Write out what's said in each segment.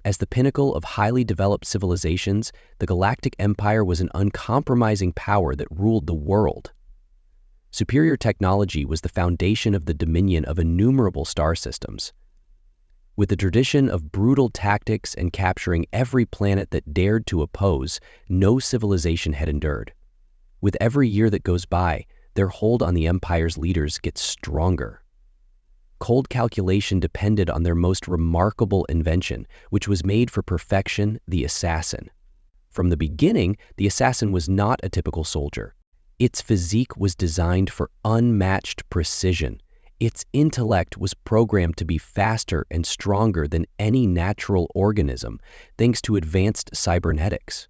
As the pinnacle of highly developed civilizations, the Galactic Empire was an uncompromising power that ruled the world. Superior technology was the foundation of the dominion of innumerable star systems. With the tradition of brutal tactics and capturing every planet that dared to oppose, no civilization had endured. With every year that goes by, their hold on the Empire's leaders gets stronger. Cold calculation depended on their most remarkable invention, which was made for perfection, the assassin. From the beginning, the assassin was not a typical soldier. Its physique was designed for unmatched precision. Its intellect was programmed to be faster and stronger than any natural organism, thanks to advanced cybernetics.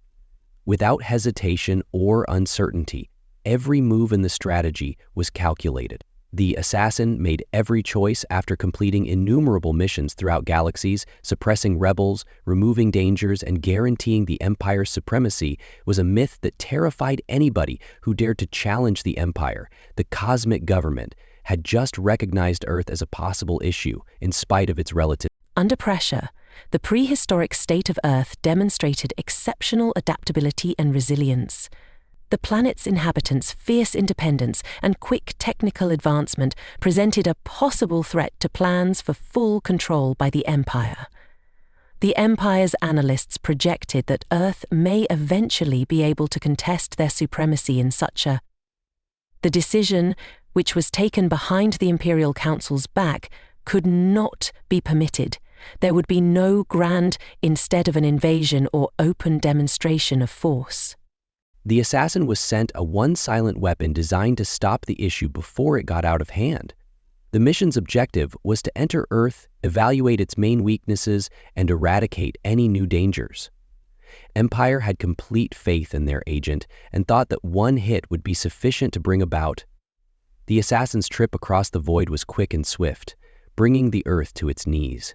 Without hesitation or uncertainty, every move in the strategy was calculated. The assassin made every choice after completing innumerable missions throughout galaxies, suppressing rebels, removing dangers, and guaranteeing the Empire's supremacy was a myth that terrified anybody who dared to challenge the Empire. The cosmic government had just recognized Earth as a possible issue in spite of its relative. Under pressure, the prehistoric state of Earth demonstrated exceptional adaptability and resilience. The planet's inhabitants' fierce independence and quick technical advancement presented a possible threat to plans for full control by the Empire. The Empire's analysts projected that Earth may eventually be able to contest their supremacy in such a. The decision, which was taken behind the Imperial Council's back, could not be permitted. There would be no grand instead of an invasion or open demonstration of force. The assassin was sent a one-silent weapon designed to stop the issue before it got out of hand. The mission's objective was to enter Earth, evaluate its main weaknesses, and eradicate any new dangers. Empire had complete faith in their agent and thought that one hit would be sufficient to bring about. The assassin's trip across the void was quick and swift, bringing the Earth to its knees.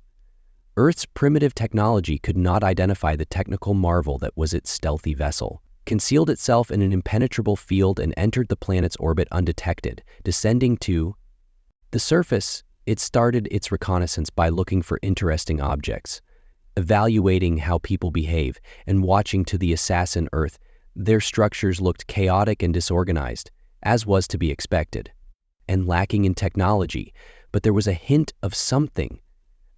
Earth's primitive technology could not identify the technical marvel that was its stealthy vessel, concealed itself in an impenetrable field and entered the planet's orbit undetected, descending to the surface. It started its reconnaissance by looking for interesting objects, evaluating how people behave, and watching to the assassin Earth. Their structures looked chaotic and disorganized, as was to be expected, and lacking in technology, but there was a hint of something.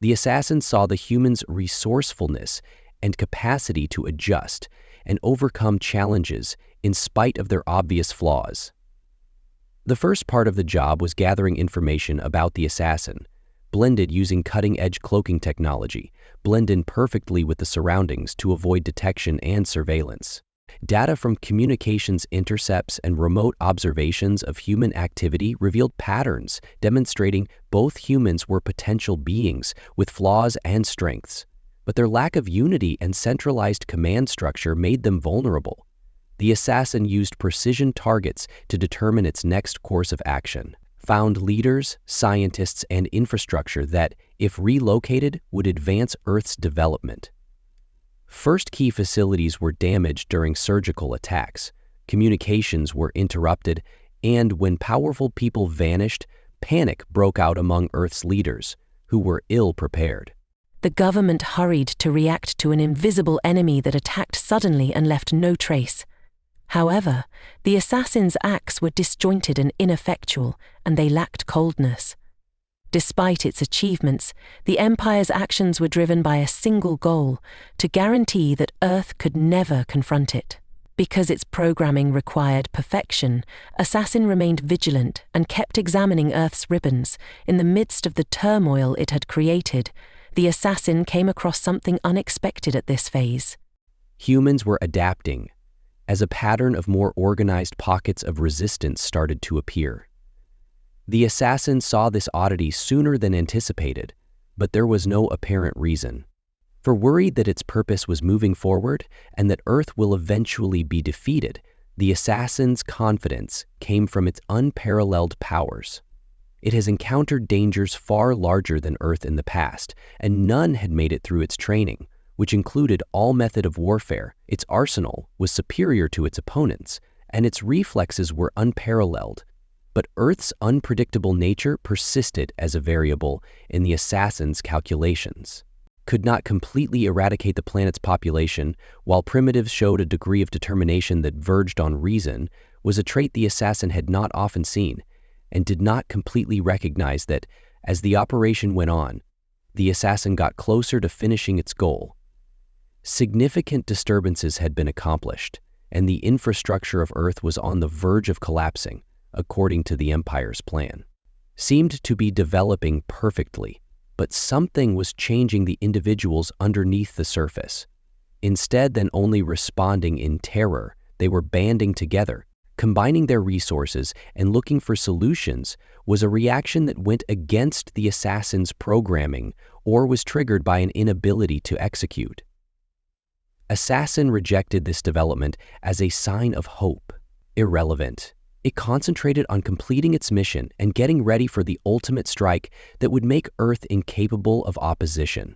The assassin saw the humans' resourcefulness and capacity to adjust and overcome challenges in spite of their obvious flaws. The first part of the job was gathering information about the assassin, blended using cutting-edge cloaking technology, blend in perfectly with the surroundings to avoid detection and surveillance. Data from communications intercepts and remote observations of human activity revealed patterns demonstrating both humans were potential beings with flaws and strengths, but their lack of unity and centralized command structure made them vulnerable. The assassin used precision targets to determine its next course of action, found leaders, scientists, and infrastructure that, if relocated, would advance Earth's development. First key facilities were damaged during surgical attacks, communications were interrupted, and when powerful people vanished, panic broke out among Earth's leaders, who were ill-prepared. The government hurried to react to an invisible enemy that attacked suddenly and left no trace. However, the assassin's acts were disjointed and ineffectual, and they lacked coldness. Despite its achievements, the Empire's actions were driven by a single goal: to guarantee that Earth could never confront it. Because its programming required perfection, Assassin remained vigilant and kept examining Earth's ribbons. In the midst of the turmoil it had created, the assassin came across something unexpected at this phase. Humans were adapting, as a pattern of more organized pockets of resistance started to appear. The assassin saw this oddity sooner than anticipated, but there was no apparent reason. For worried that its purpose was moving forward and that Earth will eventually be defeated, the assassin's confidence came from its unparalleled powers. It has encountered dangers far larger than Earth in the past, and none had made it through its training, which included all method of warfare. Its arsenal was superior to its opponents, and its reflexes were unparalleled. But Earth's unpredictable nature persisted as a variable in the assassin's calculations. could not completely eradicate the planet's population, while primitives showed a degree of determination that verged on reason, was a trait the assassin had not often seen, and did not completely recognize that, as the operation went on, the assassin got closer to finishing its goal. Significant disturbances had been accomplished, and the infrastructure of Earth was on the verge of collapsing, according to the Empire's plan. Seemed to be developing perfectly, but something was changing the individuals underneath the surface. Instead than only responding in terror, they were banding together, combining their resources and looking for solutions was a reaction that went against the assassin's programming or was triggered by an inability to execute. Assassin rejected this development as a sign of hope, irrelevant. It concentrated on completing its mission and getting ready for the ultimate strike that would make Earth incapable of opposition.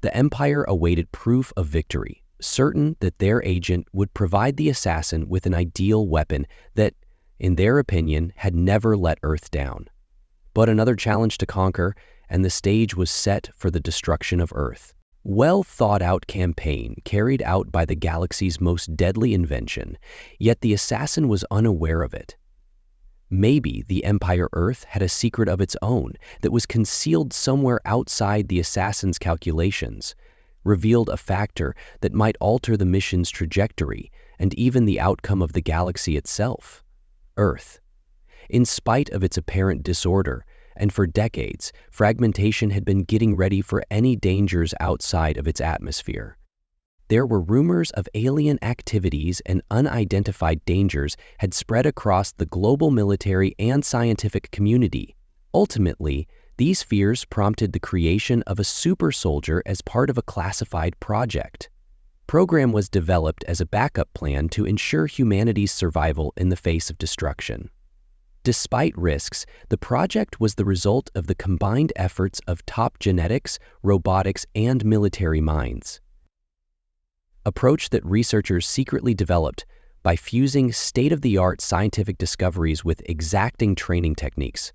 The Empire awaited proof of victory, certain that their agent would provide the assassin with an ideal weapon that, in their opinion, had never let Earth down. But another challenge to conquer, and the stage was set for the destruction of Earth. Well-thought-out campaign carried out by the galaxy's most deadly invention, yet the assassin was unaware of it. Maybe the Empire Earth had a secret of its own that was concealed somewhere outside the assassin's calculations, revealed a factor that might alter the mission's trajectory and even the outcome of the galaxy itself. Earth. In spite of its apparent disorder, and for decades, fragmentation had been getting ready for any dangers outside of its atmosphere. There were rumors of alien activities and unidentified dangers had spread across the global military and scientific community. Ultimately, these fears prompted the creation of a super soldier as part of a classified project. Program was developed as a backup plan to ensure humanity's survival in the face of destruction. Despite risks, the project was the result of the combined efforts of top genetics, robotics, and military minds. Approach that researchers secretly developed by fusing state-of-the-art scientific discoveries with exacting training techniques.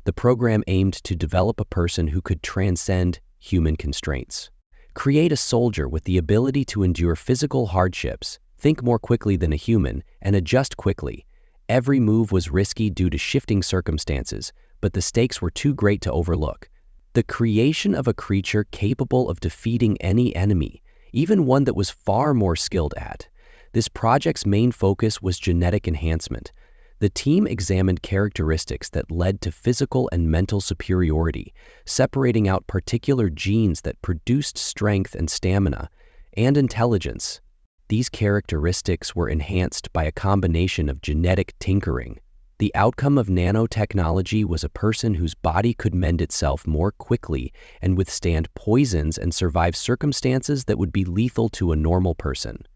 The program aimed to develop a person who could transcend human constraints. Create a soldier with the ability to endure physical hardships, think more quickly than a human, and adjust quickly. Every move was risky due to shifting circumstances, but the stakes were too great to overlook. The creation of a creature capable of defeating any enemy, even one that was far more skilled at. This project's main focus was genetic enhancement. The team examined characteristics that led to physical and mental superiority, separating out particular genes that produced strength and stamina, and intelligence. These characteristics were enhanced by a combination of genetic tinkering. The outcome of nanotechnology was a person whose body could mend itself more quickly and withstand poisons and survive circumstances that would be lethal to a normal person.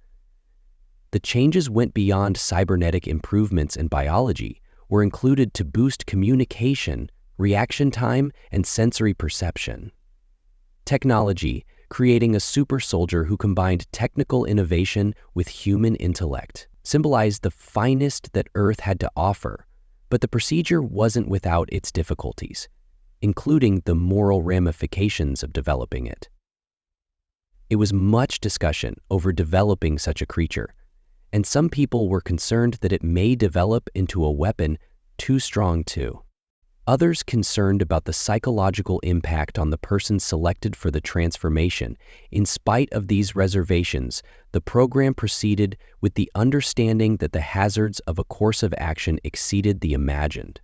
The changes went beyond cybernetic improvements in biology, were included to boost communication, reaction time, and sensory perception. Technology, creating a super soldier who combined technical innovation with human intellect, symbolized the finest that Earth had to offer. But the procedure wasn't without its difficulties, including the moral ramifications of developing it. It was much discussion over developing such a creature, and some people were concerned that it may develop into a weapon too strong too. Others concerned about the psychological impact on the person selected for the transformation. In spite of these reservations, the program proceeded with the understanding that the hazards of a course of action exceeded the imagined.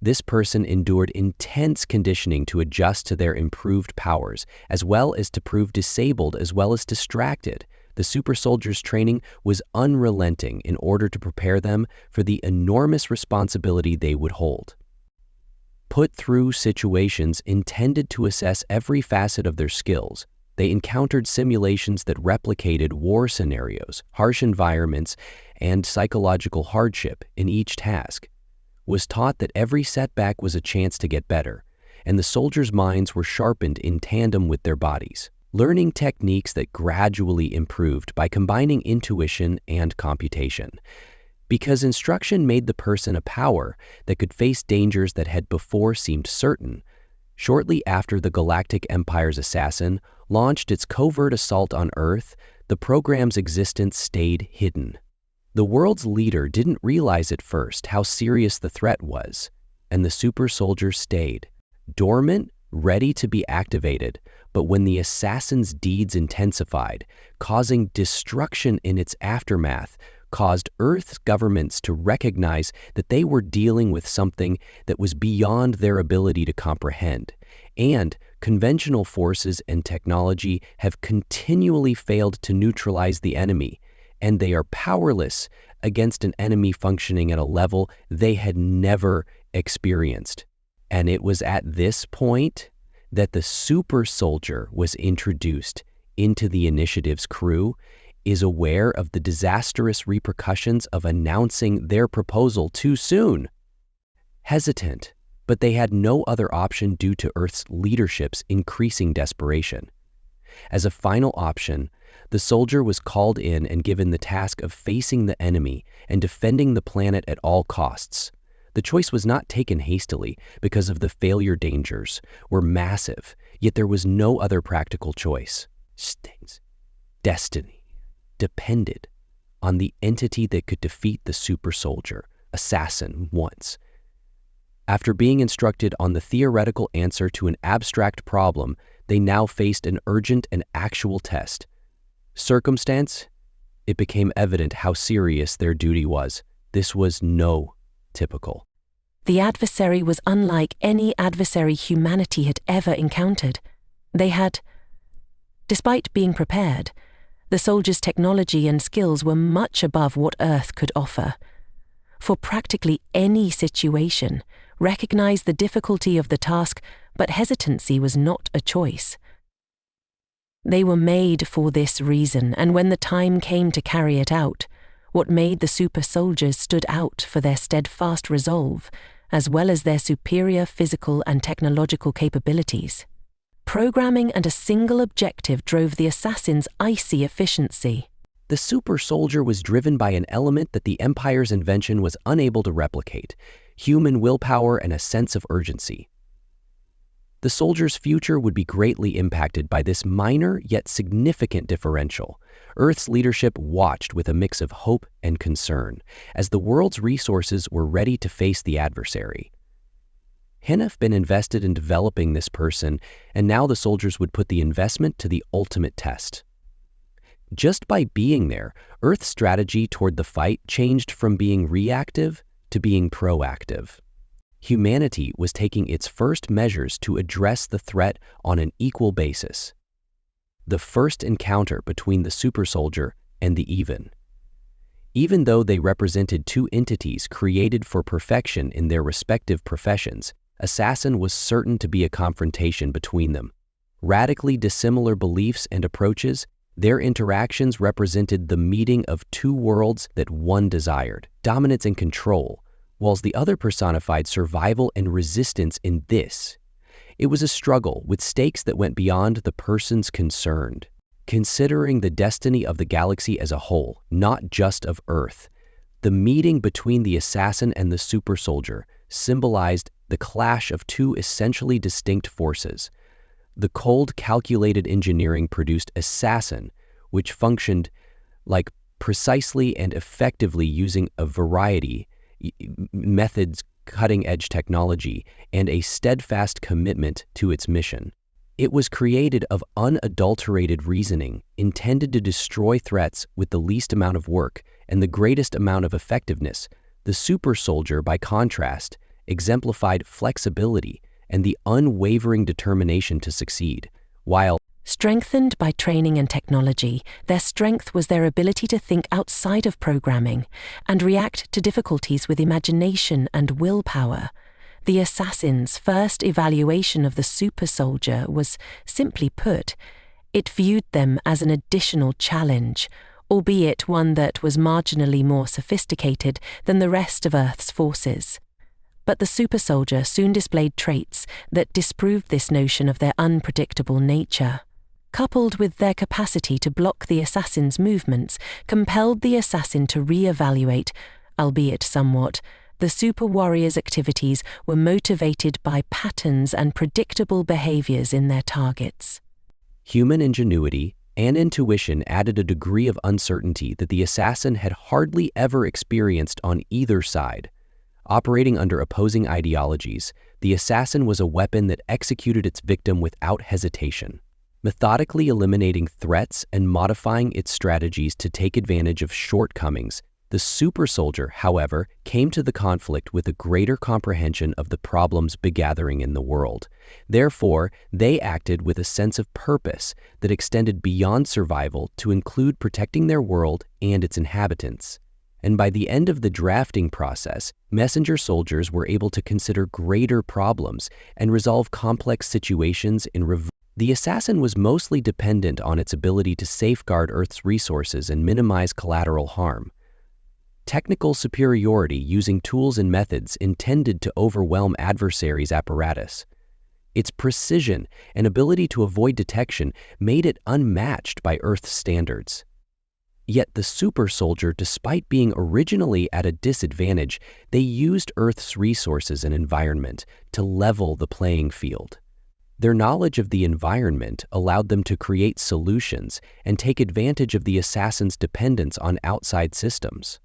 This person endured intense conditioning to adjust to their improved powers, as well as to prove disabled as well as distracted. The super soldiers' training was unrelenting in order to prepare them for the enormous responsibility they would hold. Put through situations intended to assess every facet of their skills, they encountered simulations that replicated war scenarios, harsh environments, and psychological hardship in each task. Was taught that every setback was a chance to get better, and the soldiers' minds were sharpened in tandem with their bodies, learning techniques that gradually improved by combining intuition and computation. Because instruction made the person a power that could face dangers that had before seemed certain, Shortly after the Galactic Empire's assassin launched its covert assault on Earth, the program's existence stayed hidden. The world's leader didn't realize at first how serious the threat was, and the super soldier stayed, dormant, ready to be activated, but when the assassin's deeds intensified, causing destruction in its aftermath, caused Earth's governments to recognize that they were dealing with something that was beyond their ability to comprehend, and conventional forces and technology have continually failed to neutralize the enemy, and they are powerless against an enemy functioning at a level they had never experienced. And it was at this point that the super soldier was introduced into the initiative's crew, is aware of the disastrous repercussions of announcing their proposal too soon. Hesitant, but they had no other option due to Earth's leadership's increasing desperation. As a final option, the soldier was called in and given the task of facing the enemy and defending the planet at all costs. The choice was not taken hastily because of the failure dangers were massive, yet there was no other practical choice. Stings. Destiny depended on the entity that could defeat the super soldier, assassin, once. After being instructed on the theoretical answer to an abstract problem, they now faced an urgent and actual test. Circumstance? It became evident how serious their duty was. This was no typical. The adversary was unlike any adversary humanity had ever encountered. Despite being prepared, the soldiers' technology and skills were much above what Earth could offer. For practically any situation, recognize the difficulty of the task, but hesitancy was not a choice. They were made for this reason, and when the time came to carry it out, what made the super soldiers stood out for their steadfast resolve, as well as their superior physical and technological capabilities. Programming and a single objective drove the assassin's icy efficiency. The super soldier was driven by an element that the Empire's invention was unable to replicate: human willpower and a sense of urgency. The soldier's future would be greatly impacted by this minor yet significant differential. Earth's leadership watched with a mix of hope and concern as the world's resources were ready to face the adversary. Hennef been invested in developing this person, and now the soldiers would put the investment to the ultimate test. Just by being there, Earth's strategy toward the fight changed from being reactive to being proactive. Humanity was taking its first measures to address the threat on an equal basis. The first encounter between the super soldier and the even though they represented two entities created for perfection in their respective professions, Assassin was certain to be a confrontation between them. Radically dissimilar beliefs and approaches, their interactions represented the meeting of two worlds that one desired: dominance and control, whilst the other personified survival and resistance in this. It was a struggle with stakes that went beyond the persons concerned. Considering the destiny of the galaxy as a whole, not just of Earth, the meeting between the assassin and the super soldier symbolized the clash of two essentially distinct forces. The cold, calculated engineering produced assassin, which functioned like precisely and effectively using a variety methods, cutting-edge technology, and a steadfast commitment to its mission. It was created of unadulterated reasoning, intended to destroy threats with the least amount of work and the greatest amount of effectiveness. The super soldier, by contrast, exemplified flexibility and the unwavering determination to succeed, while strengthened by training and technology, their strength was their ability to think outside of programming and react to difficulties with imagination and willpower. The assassin's first evaluation of the super soldier was, simply put, it viewed them as an additional challenge, albeit one that was marginally more sophisticated than the rest of Earth's forces. But the super soldier soon displayed traits that disproved this notion of their unpredictable nature. Coupled with their capacity to block the assassin's movements, compelled the assassin to re-evaluate, albeit somewhat, The super warriors' activities were motivated by patterns and predictable behaviors in their targets. Human ingenuity and intuition added a degree of uncertainty that the assassin had hardly ever experienced on either side. Operating under opposing ideologies, the assassin was a weapon that executed its victim without hesitation, methodically eliminating threats and modifying its strategies to take advantage of shortcomings. The super soldier, however, came to the conflict with a greater comprehension of the problems begathering in the world. Therefore, they acted with a sense of purpose that extended beyond survival to include protecting their world and its inhabitants. And by the end of the drafting process, messenger soldiers were able to consider greater problems and resolve complex situations in reverse. The assassin was mostly dependent on its ability to safeguard Earth's resources and minimize collateral harm. Technical superiority using tools and methods intended to overwhelm adversaries' apparatus. Its precision and ability to avoid detection made it unmatched by Earth's standards. Yet the super soldier, despite being originally at a disadvantage, they used Earth's resources and environment to level the playing field. Their knowledge of the environment allowed them to create solutions and take advantage of the assassin's dependence on outside systems.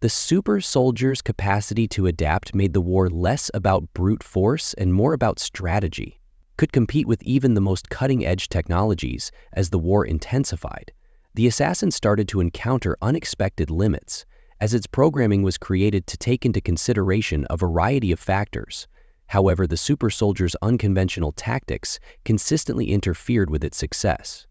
The super soldier's capacity to adapt made the war less about brute force and more about strategy, could compete with even the most cutting-edge technologies. As the war intensified, the assassin started to encounter unexpected limits, as its programming was created to take into consideration a variety of factors. However, the super soldier's unconventional tactics consistently interfered with its success.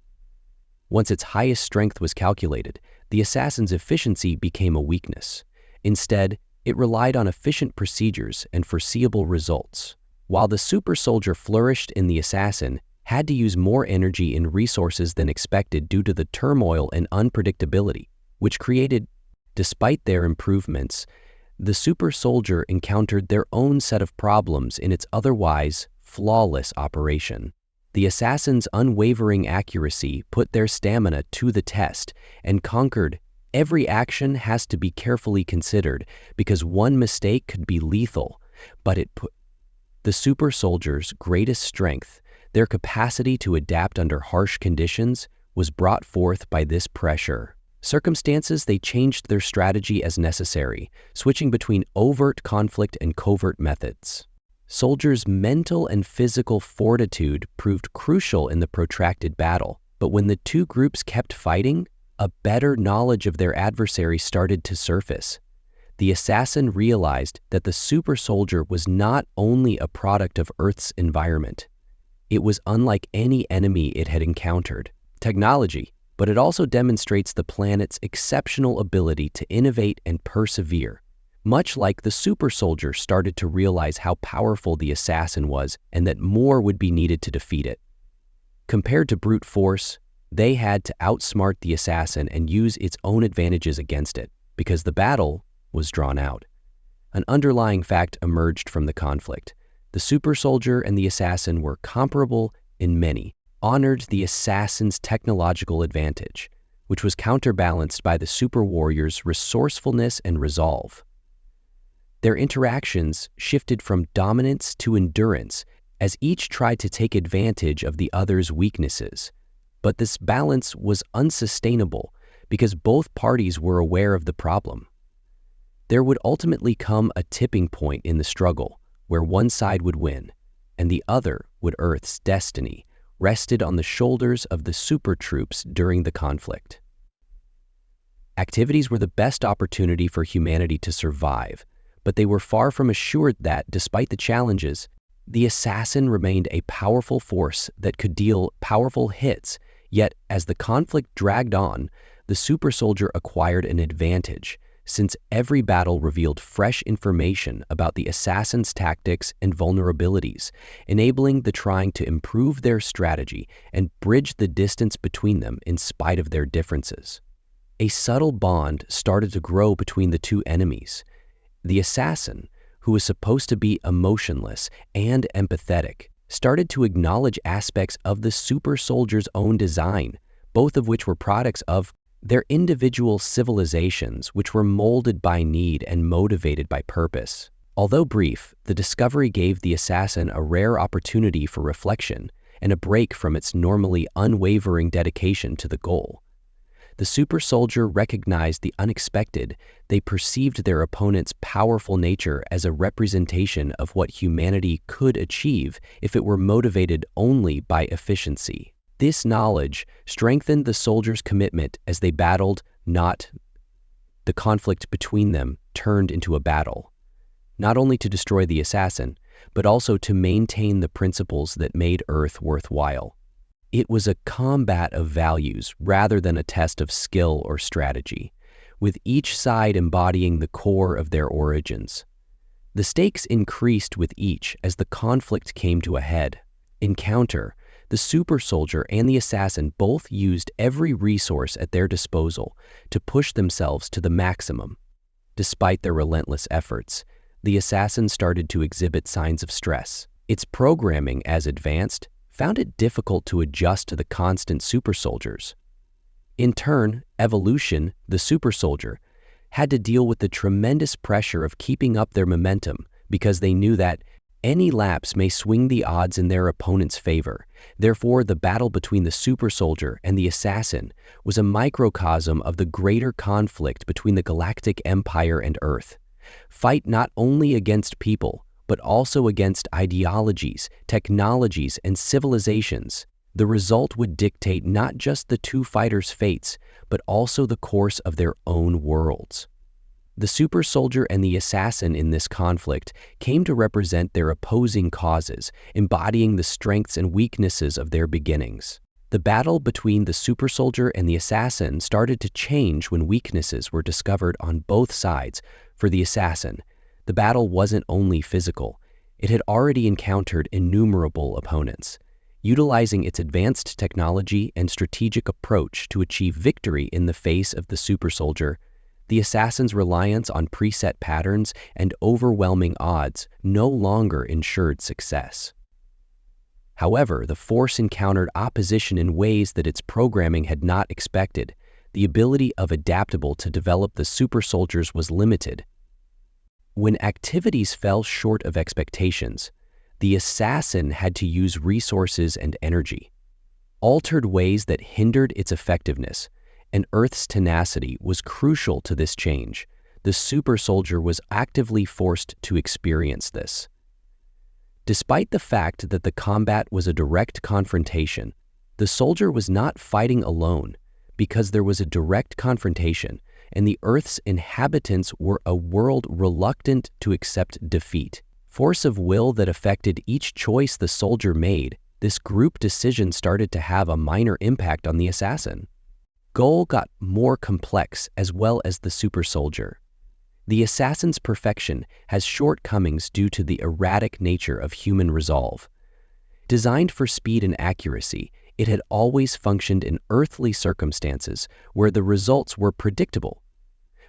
Once its highest strength was calculated, the assassin's efficiency became a weakness. Instead, it relied on efficient procedures and foreseeable results. While the super soldier flourished in the assassin, had to use more energy and resources than expected due to the turmoil and unpredictability, which created. Despite their improvements, the super soldier encountered their own set of problems in its otherwise flawless operation. The assassin's unwavering accuracy put their stamina to the test and conquered. Every action has to be carefully considered because one mistake could be lethal, but it put the super soldier's greatest strength, their capacity to adapt under harsh conditions, was brought forth by this pressure. Circumstances, they changed their strategy as necessary, switching between overt conflict and covert methods. Soldiers' mental and physical fortitude proved crucial in the protracted battle, but when the two groups kept fighting, a better knowledge of their adversary started to surface. The assassin realized that the super soldier was not only a product of Earth's environment. It was unlike any enemy it had encountered. Technology, but it also demonstrates the planet's exceptional ability to innovate and persevere. Much like the super soldier started to realize how powerful the assassin was and that more would be needed to defeat it. Compared to brute force, they had to outsmart the assassin and use its own advantages against it, because the battle was drawn out. An underlying fact emerged from the conflict. The super soldier and the assassin were comparable in many, honored the assassin's technological advantage, which was counterbalanced by the super warrior's resourcefulness and resolve. Their interactions shifted from dominance to endurance as each tried to take advantage of the other's weaknesses. But this balance was unsustainable because both parties were aware of the problem. There would ultimately come a tipping point in the struggle where one side would win and the other would. Earth's destiny rested on the shoulders of the super troops during the conflict. Activities were the best opportunity for humanity to survive, but they were far from assured that, despite the challenges, the assassin remained a powerful force that could deal powerful hits. Yet, as the conflict dragged on, the super soldier acquired an advantage, since every battle revealed fresh information about the assassin's tactics and vulnerabilities, enabling the trying to improve their strategy and bridge the distance between them in spite of their differences. A subtle bond started to grow between the two enemies. The assassin, who was supposed to be emotionless and empathetic, started to acknowledge aspects of the super soldier's own design, both of which were products of Their individual civilizations, which were molded by need and motivated by purpose. Although brief, the discovery gave the assassin a rare opportunity for reflection and a break from its normally unwavering dedication to the goal. The super soldier recognized the unexpected. They perceived their opponent's powerful nature as a representation of what humanity could achieve if it were motivated only by efficiency. This knowledge strengthened the soldiers' commitment as they battled. Not the conflict between them turned into a battle, not only to destroy the assassin, but also to maintain the principles that made Earth worthwhile. It was a combat of values rather than a test of skill or strategy, with each side embodying the core of their origins. The stakes increased with each as the conflict came to a head. Encounter, the super soldier and the assassin both used every resource at their disposal to push themselves to the maximum. Despite their relentless efforts, the assassin started to exhibit signs of stress. Its programming, as advanced, found it difficult to adjust to the constant super soldiers. In turn, evolution, the super soldier, had to deal with the tremendous pressure of keeping up their momentum because they knew that any lapse may swing the odds in their opponent's favor. Therefore, the battle between the super soldier and the assassin was a microcosm of the greater conflict between the Galactic Empire and Earth. Fight not only against people, but also against ideologies, technologies, and civilizations. The result would dictate not just the two fighters' fates, but also the course of their own worlds. The super soldier and the assassin in this conflict came to represent their opposing causes, embodying the strengths and weaknesses of their beginnings. The battle between the super soldier and the assassin started to change when weaknesses were discovered on both sides. For the assassin, the battle wasn't only physical. It had already encountered innumerable opponents. Utilizing its advanced technology and strategic approach to achieve victory in the face of the super soldier, the assassin's reliance on preset patterns and overwhelming odds no longer ensured success. However, the force encountered opposition in ways that its programming had not expected. The ability of adaptable to develop the super soldiers was limited. When activities fell short of expectations, the assassin had to use resources and energy. Altered ways that hindered its effectiveness, and Earth's tenacity was crucial to this change. The super soldier was actively forced to experience this. Despite the fact that the combat was a direct confrontation, the soldier was not fighting alone because there was a direct confrontation, and the Earth's inhabitants were a world reluctant to accept defeat. Force of will that affected each choice the soldier made, this group decision started to have a minor impact on the assassin. Goal got more complex as well as the super soldier. The assassin's perfection has shortcomings due to the erratic nature of human resolve. Designed for speed and accuracy, it had always functioned in earthly circumstances where the results were predictable.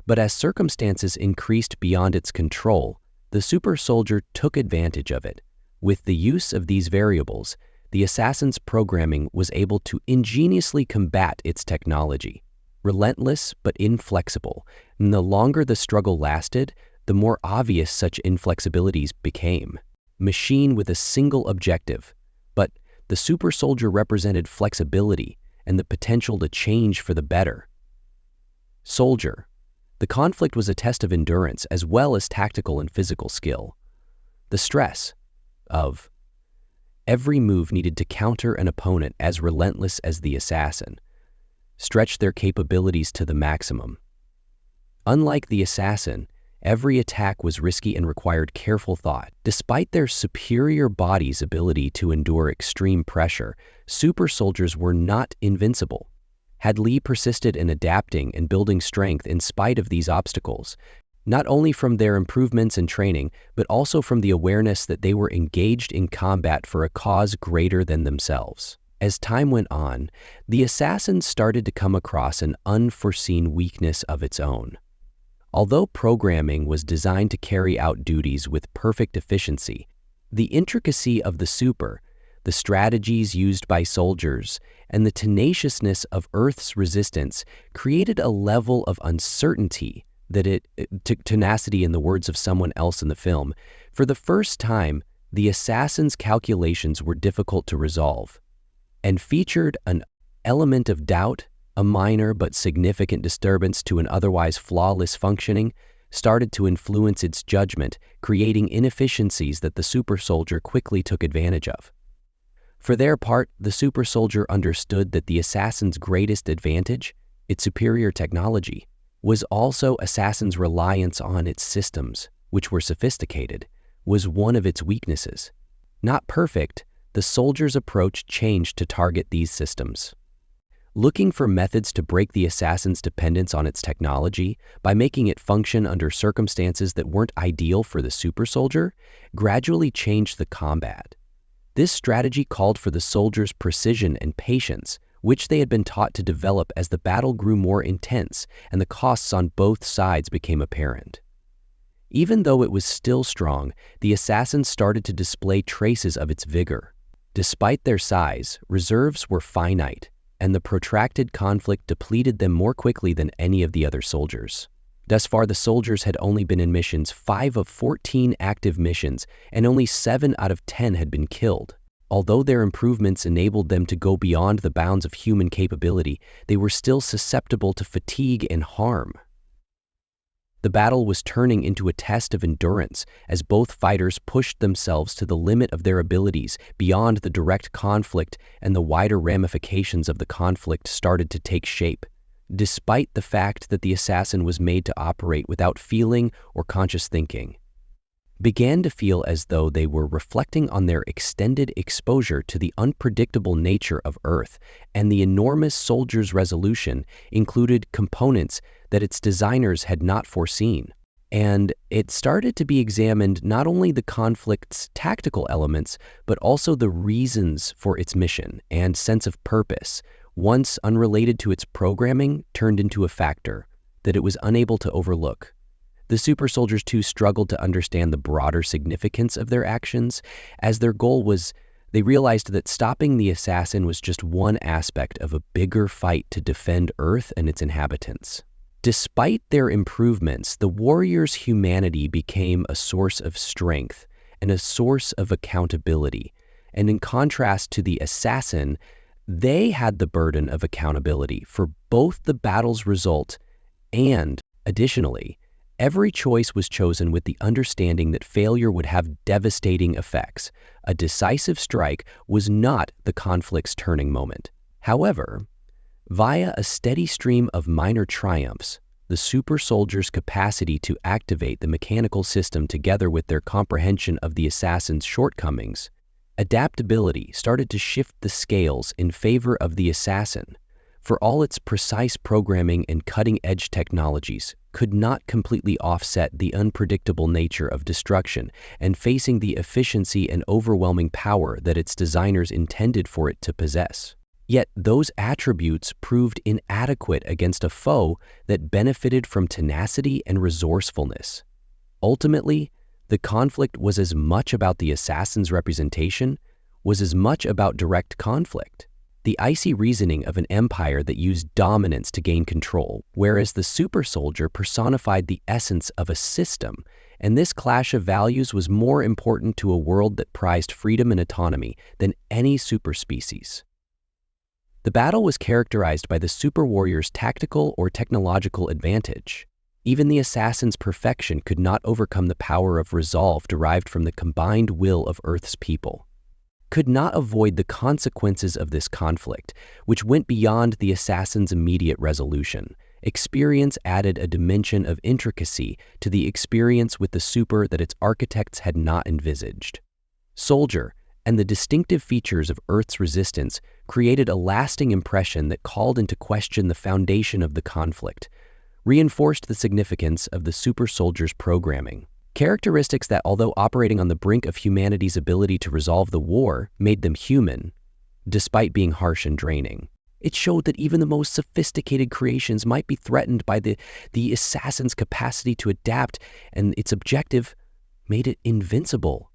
But as circumstances increased beyond its control, the super soldier took advantage of it. With the use of these variables, the assassin's programming was able to ingeniously combat its technology. Relentless but inflexible, and the longer the struggle lasted, the more obvious such inflexibilities became. Machine with a single objective, but the super soldier represented flexibility and the potential to change for the better. Soldier. The conflict was a test of endurance as well as tactical and physical skill. The stress of every move needed to counter an opponent as relentless as the assassin, stretched their capabilities to the maximum. Unlike the assassin, every attack was risky and required careful thought. Despite their superior body's ability to endure extreme pressure, super soldiers were not invincible. Had Lee persisted in adapting and building strength in spite of these obstacles, not only from their improvements in training, but also from the awareness that they were engaged in combat for a cause greater than themselves. As time went on, the assassin started to come across an unforeseen weakness of its own. Although programming was designed to carry out duties with perfect efficiency, the intricacy of the the strategies used by soldiers, and the tenaciousness of Earth's resistance created a level of uncertainty that tenacity in the words of someone else in the film. For the first time, the assassins' calculations were difficult to resolve and featured an element of doubt. A minor but significant disturbance to an otherwise flawless functioning started to influence its judgment, creating inefficiencies that the super soldier quickly took advantage of. For their part, the super soldier understood that the assassin's greatest advantage, its superior technology, was also assassin's reliance on its systems, which were sophisticated, was one of its weaknesses. Not perfect, the soldier's approach changed to target these systems. Looking for methods to break the assassin's dependence on its technology by making it function under circumstances that weren't ideal for the super soldier gradually changed the combat. This strategy called for the soldiers' precision and patience, which they had been taught to develop as the battle grew more intense and the costs on both sides became apparent. Even though it was still strong, the assassins started to display traces of its vigor. Despite their size, reserves were finite, and the protracted conflict depleted them more quickly than any of the other soldiers. Thus far, the soldiers had only been in missions 5 of 14 active missions, and only 7 out of 10 had been killed. Although their improvements enabled them to go beyond the bounds of human capability, they were still susceptible to fatigue and harm. The battle was turning into a test of endurance as both fighters pushed themselves to the limit of their abilities beyond the direct conflict, and the wider ramifications of the conflict started to take shape. Despite the fact that the assassin was made to operate without feeling or conscious thinking, began to feel as though they were reflecting on their extended exposure to the unpredictable nature of Earth, and the enormous soldier's resolution included components that its designers had not foreseen. And it started to be examined not only the conflict's tactical elements, but also the reasons for its mission and sense of purpose, once unrelated to its programming, turned into a factor that it was unable to overlook. The super soldiers too struggled to understand the broader significance of their actions, as their goal was, they realized that stopping the assassin was just one aspect of a bigger fight to defend Earth and its inhabitants. Despite their improvements, the warriors' humanity became a source of strength and a source of accountability. And in contrast to the assassin, they had the burden of accountability for both the battle's result and, additionally, every choice was chosen with the understanding that failure would have devastating effects. A decisive strike was not the conflict's turning moment. However, via a steady stream of minor triumphs, the super soldiers' capacity to activate the mechanical system together with their comprehension of the assassin's shortcomings, adaptability started to shift the scales in favor of the assassin. For all its precise programming and cutting-edge technologies could not completely offset the unpredictable nature of destruction and facing the efficiency and overwhelming power that its designers intended for it to possess. Yet those attributes proved inadequate against a foe that benefited from tenacity and resourcefulness. Ultimately, the conflict was as much about the assassin's representation, was as much about direct conflict. The icy reasoning of an empire that used dominance to gain control, whereas the super soldier personified the essence of a system, and this clash of values was more important to a world that prized freedom and autonomy than any super species. The battle was characterized by the super warrior's tactical or technological advantage. Even the assassin's perfection could not overcome the power of resolve derived from the combined will of Earth's people. Could not avoid the consequences of this conflict, which went beyond the assassin's immediate resolution. Experience added a dimension of intricacy to the experience with the super that its architects had not envisaged. Soldier and the distinctive features of Earth's resistance created a lasting impression that called into question the foundation of the conflict, reinforced the significance of the super soldier's programming. Characteristics that, although operating on the brink of humanity's ability to resolve the war, made them human, despite being harsh and draining. It showed that even the most sophisticated creations might be threatened by the assassin's capacity to adapt, and its objective made it invincible.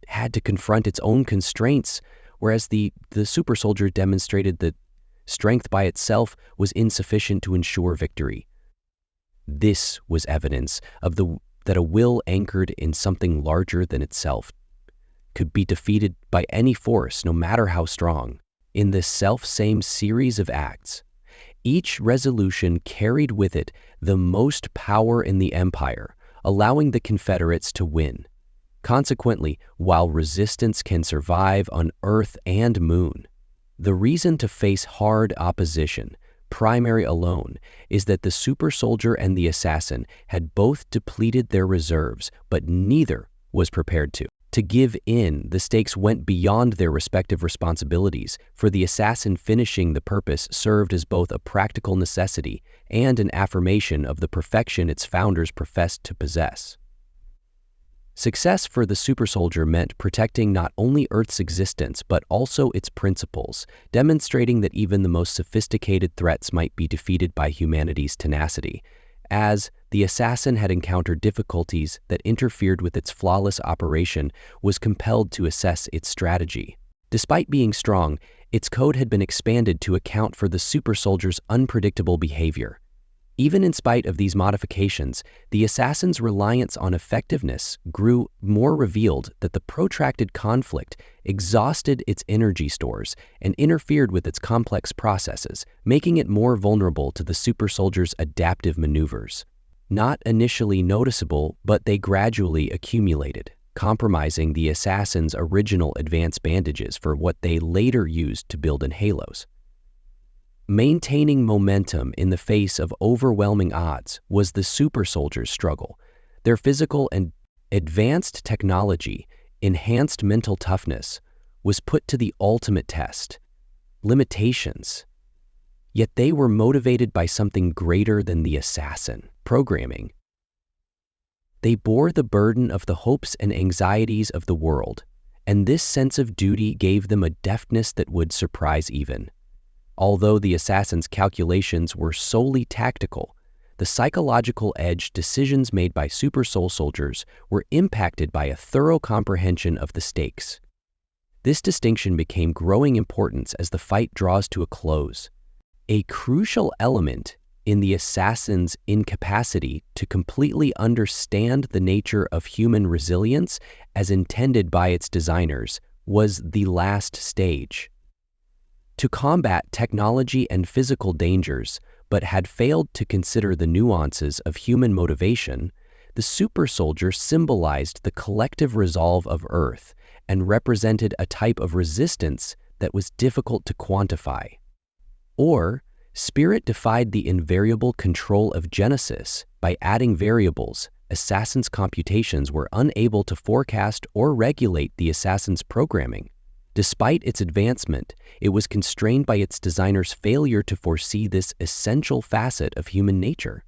had to confront its own constraints, whereas the super soldier demonstrated that strength by itself was insufficient to ensure victory. This was evidence of that a will anchored in something larger than itself could be defeated by any force, no matter how strong. In this self-same series of acts, each resolution carried with it the most power in the empire, allowing the Confederates to win. Consequently, while resistance can survive on Earth and Moon, the reason to face hard opposition, primary alone, is that the super soldier and the assassin had both depleted their reserves, but neither was prepared to. To give in, the stakes went beyond their respective responsibilities, for the assassin finishing the purpose served as both a practical necessity and an affirmation of the perfection its founders professed to possess. Success for the super soldier meant protecting not only Earth's existence but also its principles, demonstrating that even the most sophisticated threats might be defeated by humanity's tenacity. As the assassin had encountered difficulties that interfered with its flawless operation, was compelled to assess its strategy. Despite being strong, its code had been expanded to account for the super soldier's unpredictable behavior. Even in spite of these modifications, the assassin's reliance on effectiveness grew more, revealed that the protracted conflict exhausted its energy stores and interfered with its complex processes, making it more vulnerable to the super soldier's adaptive maneuvers. Not initially noticeable, but they gradually accumulated, compromising the assassin's original advanced bandages for what they later used to build in halos. Maintaining momentum in the face of overwhelming odds was the super soldier's struggle. Their physical and advanced technology, enhanced mental toughness, was put to the ultimate test. Limitations. Yet they were motivated by something greater than the assassin, programming. They bore the burden of the hopes and anxieties of the world, and this sense of duty gave them a deftness that would surprise even. Although the assassin's calculations were solely tactical, the psychological edge decisions made by super soul soldiers were impacted by a thorough comprehension of the stakes. This distinction became growing importance as the fight draws to a close. A crucial element in the assassin's incapacity to completely understand the nature of human resilience as intended by its designers was the last stage. To combat technology and physical dangers, but had failed to consider the nuances of human motivation, the super soldier symbolized the collective resolve of Earth and represented a type of resistance that was difficult to quantify. Or, Spirit defied the invariable control of Genesis by adding variables. Assassin's computations were unable to forecast or regulate the assassin's programming. Despite its advancement, it was constrained by its designer's failure to foresee this essential facet of human nature.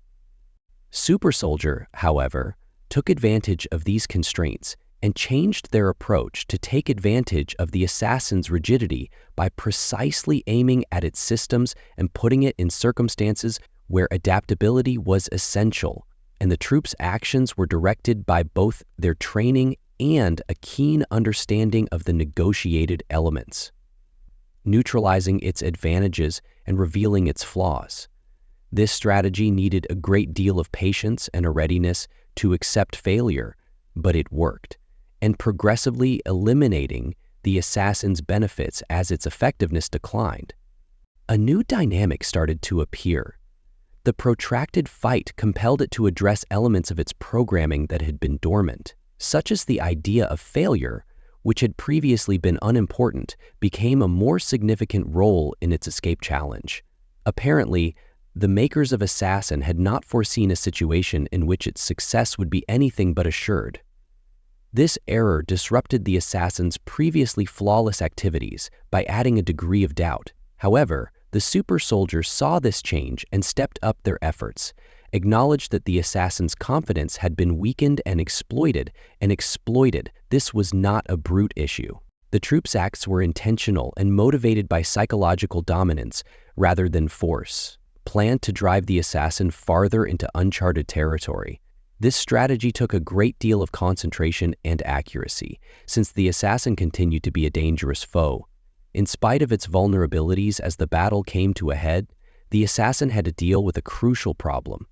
Super Soldier, however, took advantage of these constraints and changed their approach to take advantage of the assassin's rigidity by precisely aiming at its systems and putting it in circumstances where adaptability was essential, and the troops' actions were directed by both their training and a keen understanding of the negotiated elements, neutralizing its advantages and revealing its flaws. This strategy needed a great deal of patience and a readiness to accept failure, but it worked, and progressively eliminating the assassin's benefits as its effectiveness declined. A new dynamic started to appear. The protracted fight compelled it to address elements of its programming that had been dormant, such as the idea of failure, which had previously been unimportant, became a more significant role in its escape challenge. Apparently, the makers of Assassin had not foreseen a situation in which its success would be anything but assured. This error disrupted the assassin's previously flawless activities by adding a degree of doubt. However, the super soldiers saw this change and stepped up their efforts, acknowledged that the assassin's confidence had been weakened and exploited. This was not a brute issue. The troops' acts were intentional and motivated by psychological dominance rather than force, planned to drive the assassin farther into uncharted territory. This strategy took a great deal of concentration and accuracy, since the assassin continued to be a dangerous foe. In spite of its vulnerabilities as the battle came to a head, the assassin had to deal with a crucial problem.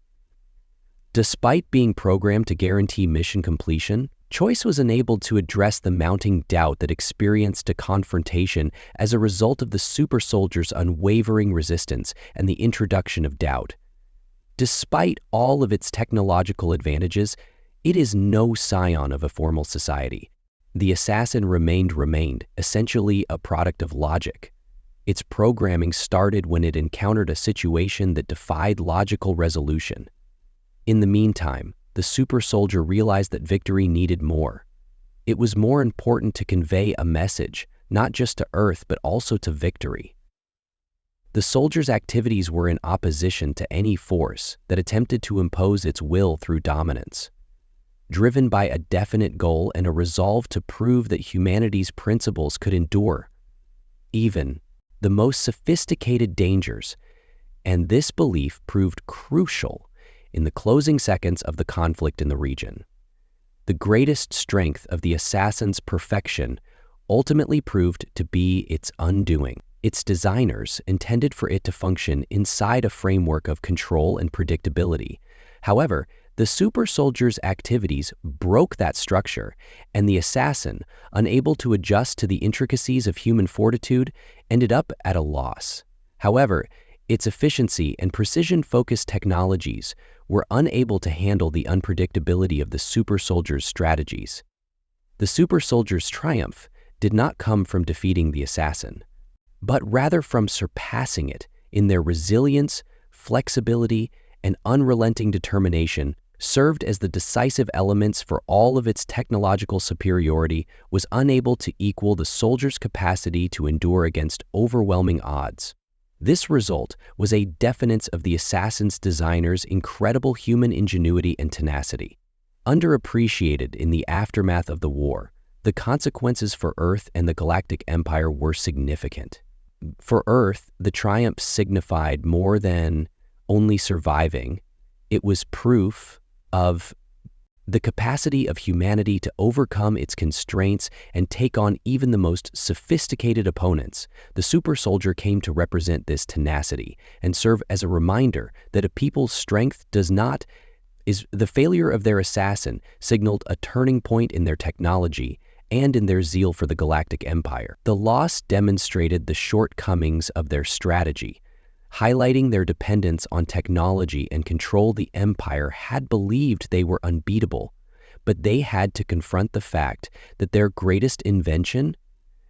Despite being programmed to guarantee mission completion, Choice was enabled to address the mounting doubt that experienced a confrontation as a result of the super soldier's unwavering resistance and the introduction of doubt. Despite all of its technological advantages, it is no scion of a formal society. The assassin remained, essentially a product of logic. Its programming started when it encountered a situation that defied logical resolution. In the meantime, the super soldier realized that victory needed more. It was more important to convey a message, not just to Earth, but also to victory. The soldier's activities were in opposition to any force that attempted to impose its will through dominance. Driven by a definite goal and a resolve to prove that humanity's principles could endure even the most sophisticated dangers, and this belief proved crucial in the closing seconds of the conflict in the region. The greatest strength of the assassin's perfection ultimately proved to be its undoing. Its designers intended for it to function inside a framework of control and predictability. However, the super soldier's activities broke that structure, and the assassin, unable to adjust to the intricacies of human fortitude, ended up at a loss. However, its efficiency and precision-focused technologies were unable to handle the unpredictability of the super soldier's strategies. The super soldier's triumph did not come from defeating the assassin, but rather from surpassing it in their resilience, flexibility, and unrelenting determination. Served as the decisive elements for all of its technological superiority, was unable to equal the soldier's capacity to endure against overwhelming odds. This result was a defense of the assassin's designer's incredible human ingenuity and tenacity. Underappreciated in the aftermath of the war, the consequences for Earth and the Galactic Empire were significant. For Earth, the triumph signified more than only surviving. It was proof of the capacity of humanity to overcome its constraints and take on even the most sophisticated opponents. The super soldier came to represent this tenacity and serve as a reminder that a people's strength is the failure of their assassin signaled a turning point in their technology and in their zeal for the Galactic Empire. The loss demonstrated the shortcomings of their strategy, highlighting their dependence on technology and control. The Empire had believed they were unbeatable, but they had to confront the fact that their greatest invention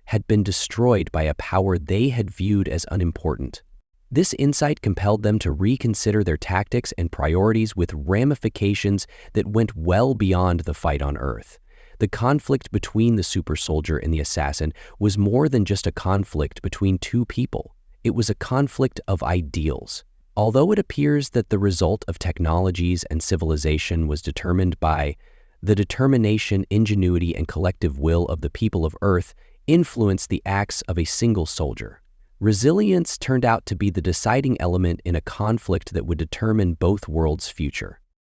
had been destroyed by a power they had viewed as unimportant. This insight compelled them to reconsider their tactics and priorities with ramifications that went well beyond the fight on Earth. The conflict between the super soldier and the assassin was more than just a conflict between two people. It was a conflict of ideals. Although it appears that the result of technologies and civilization was determined by the determination, ingenuity, and collective will of the people of Earth, influenced the acts of a single soldier. Resilience turned out to be the deciding element in a conflict that would determine both worlds' future.